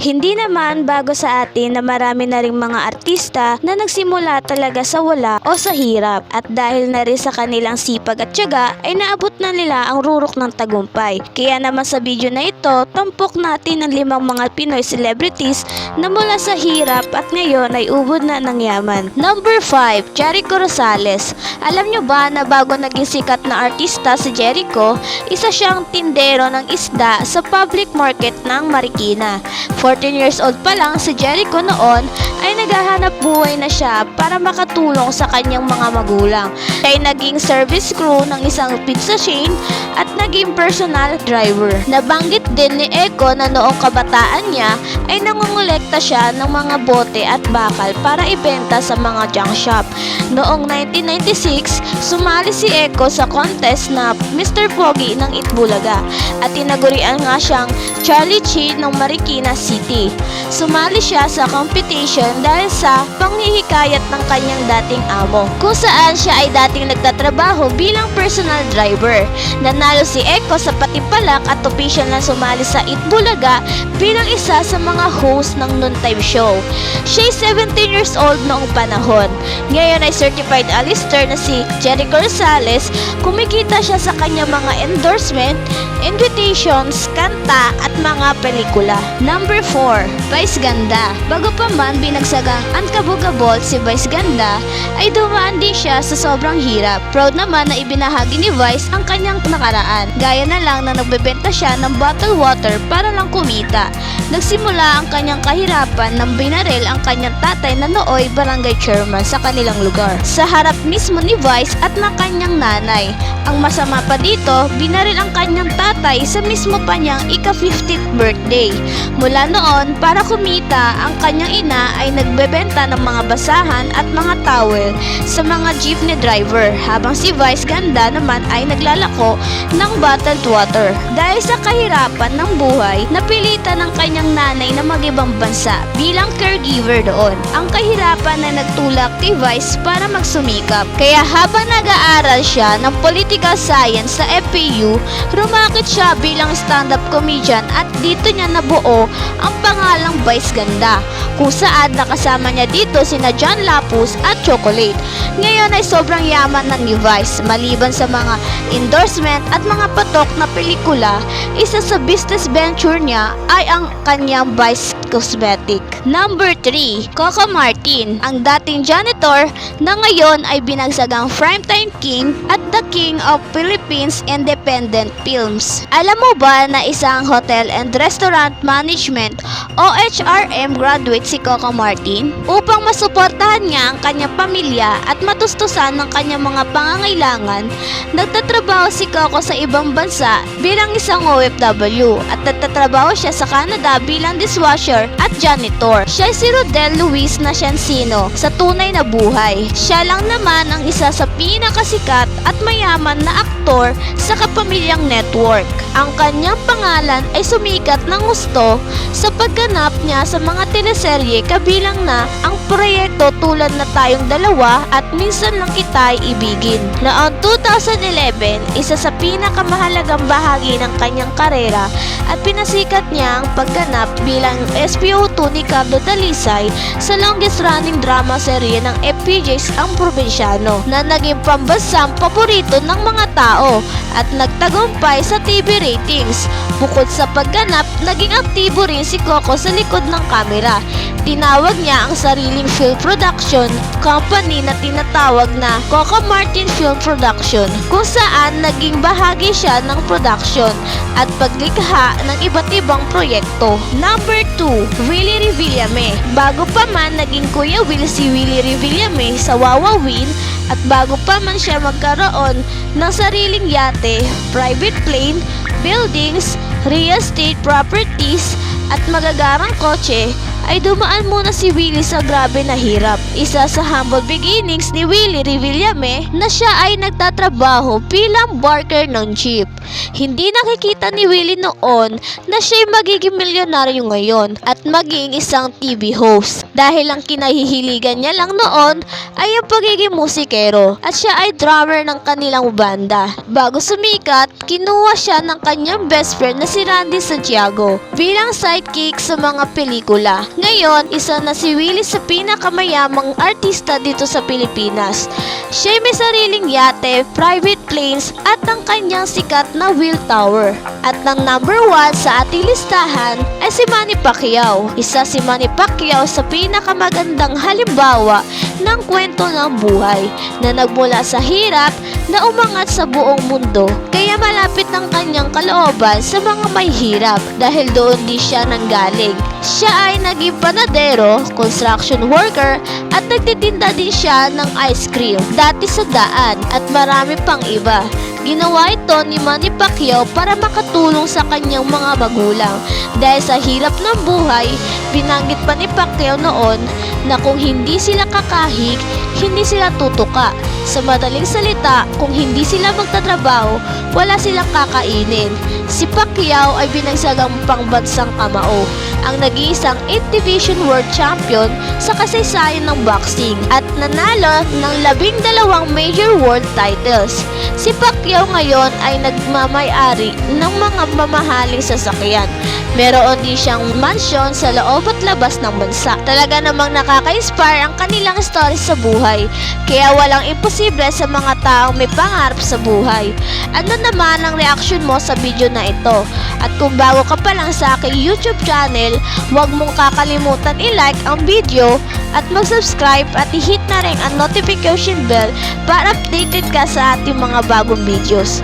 Hindi naman bago sa atin na marami na ring mga artista na nagsimula talaga sa wala o sa hirap at dahil na rin sa kanilang sipag at tiyaga ay naabot na nila ang rurok ng tagumpay. Kaya naman sa video na ito, tampok natin ang 5 mga Pinoy celebrities na mula sa hirap at ngayon ay ubod na ng yaman. Number 5, Jericho Rosales. Alam nyo ba na bago naging sikat na artista si Jericho, isa siyang tindero ng isda sa public market ng Marikina. 14 years old pa lang si Jericho noon ay naghahanap buhay na siya para makatulong sa kanyang mga magulang. Siya ay naging service crew ng isang pizza chain at naging personal driver. Nabanggit din ni Eko na noong kabataan niya ay nangongolekta siya ng mga bote at bakal para ibenta sa mga junk shop. Noong 1996, sumali si Eko sa contest na Mr. Pogi ng Itbulaga at tinagurian nga siyang Charlie Chi ng Marikina City. Sumali siya sa competition dahil sa panghihikayat ng kanyang dating amo, kung saan siya ay dating nagtatrabaho bilang personal driver. Nanalo si Eko sa patimpalak at official na sumali sa Itbulaga bilang isa sa mga host ng noontime show. Siya ay 17 years old noong panahon. Ngayon ay certified alister na si Jericho Rosales. Kumikita siya sa kanyang mga endorsement, invitations, kanta at mga pelikula. Number 4, Vice Ganda. Bago pa man binagsagang unkabog-abol si Vice Ganda, ay dumaan din siya sa sobrang hirap. Proud naman na ibinahagi ni Vice ang kanyang nakaraan. Gaya na lang na nagbebenta siya ng bottled water para lang kumita. Nagsimula ang kanyang kahirapan nang binaril ang kanyang tatay na nooy barangay chairman sa kanilang lugar, sa harap mismo ni Vice at ng kanyang nanay. Ang masama pa dito, binaril ang kanyang tatay sa mismo pa niyang ika-50th birthday. Mula noon, para kumita, ang kanyang ina ay nagbebenta ng mga basahan at mga towel sa mga jeepney driver, habang si Vice Ganda naman ay naglalako ng bottled water. Dahil sa kahirapan ng buhay, napilitan ng kanyang nanay na mag-ibang bansa bilang caregiver doon. Ang kahirapan na nagtulak kay Vice para magsumikap. Kaya habang nag-aaral siya ng political science sa FPU, rumakit siya bilang stand-up comedian at dito niya nabuo ang pangalang Vice Ganda, kung saan nakasama niya dito sina John Lapus at Chocolate. Ngayon ay sobrang yaman ng ni Vice. Maliban sa mga endorsement at mga patok na pelikula, isa sa business venture niya ay ang kanyang Vice Cosmetic. Number 3, Coco Martin, ang dating janitor na ngayon ay binagsagang primetime king at the king of Philippines independent films. Alam mo ba na isang hotel and restaurant management o HRM graduate si Coco Martin? Upang masuportahan niya ang kanyang pamilya at matustusan ng kanyang mga pangangailangan, nagtatrabaho si Coco sa ibang bansa bilang isang OFW at nagtatrabaho siya sa Canada bilang dishwasher at janitor. Siya si Rodel Luis Naciancino sa tunay na buhay. Siya lang naman ang isa sa pinakasikat at mayaman na aktor sa Kapamilyang Network. Ang kanyang pangalan ay sumikat ng gusto sa pagganap niya sa mga teleserye kabilang na ang proyekto Tulad na Tayong Dalawa at Minsan Lang Kita'y Ibigin. Noong 2011, isa sa pinakamahalagang bahagi ng kanyang karera at pinasikat niya ang pagganap bilang SPO2 ni Carlo Dalisay sa longest running drama serye ng FPJs Ang Probinsyano, na naging pambansang paborito ng mga tao at nagtagumpay sa TV ratings. Bukod sa pagganap, naging aktibo rin si Coco sa likod ng kamera. Tinawag niya ang sariling film production company na tinatawag na Coco Martin Film Production, kung saan naging bahagi siya ng production at paglikha ng iba't ibang proyekto. Number 2, Willie Revillame. Bago pa man naging Kuya Will si Willie Revillame sa Wawawin at bago pa man siya magkaroon ng sariling yate, private plane, buildings, real estate properties at magagarang kotse, ay dumaan muna si Willie sa grabe na hirap. Isa sa humble beginnings ni Willie Revillame na siya ay nagtatrabaho bilang barker ng jeep. Hindi nakikita ni Willie noon na siya'y magiging milyonaryo ngayon at maging isang TV host. Dahil ang kinahihiligan niya lang noon ay ang pagiging musikero at siya ay drummer ng kanilang banda. Bago sumikat, kinuha siya ng kanyang best friend na si Randy Santiago bilang sidekick sa mga pelikula. Ngayon, isa na si Willie sa pinakamayamang artista dito sa Pilipinas. Siya may sariling yate, private planes at ang kanyang sikat na wheel tower. At ang number 1 sa ating listahan ay si Manny Pacquiao. Isa si Manny Pacquiao sa pinakamagandang halimbawa ng kwento ng buhay na nagmula sa hirap na umangat sa buong mundo. Kaya malapit ang kanyang kalooban sa mga may hirap dahil doon di siya nanggaling. Siya ay naging panadero, construction worker at nagtitinda din siya ng ice cream dati sa daan at marami pang iba. Ginawa ito ni Manny Pacquiao para makatulong sa kanyang mga magulang. Dahil sa hirap ng buhay, binanggit pa ni Pacquiao noon na kung hindi sila kakahig, hindi sila tutuka. Sa madaling salita, kung hindi sila magtatrabaho, wala silang kakainin. Si Pacquiao ay binagsagang pangbansang kamao, ang nag-iisang 8th Division World Champion sa kasaysayan ng boxing at nanalo ng 12 major world titles. Si Pacquiao ngayon ay nagmamay-ari ng mga mamahaling sasakyan. Meron din siyang mansyon sa loob at labas ng bansa. Talaga namang nakaka-inspire ang kanilang stories sa buhay. Kaya walang imposible sa mga taong may pangarap sa buhay. Ano naman ang reaction mo sa video na ito? At kung bago ka pa lang sa aking YouTube channel, huwag mong kakalimutan i-like ang video at mag-subscribe at i-hit na rin ang notification bell para updated ka sa ating mga bagong videos.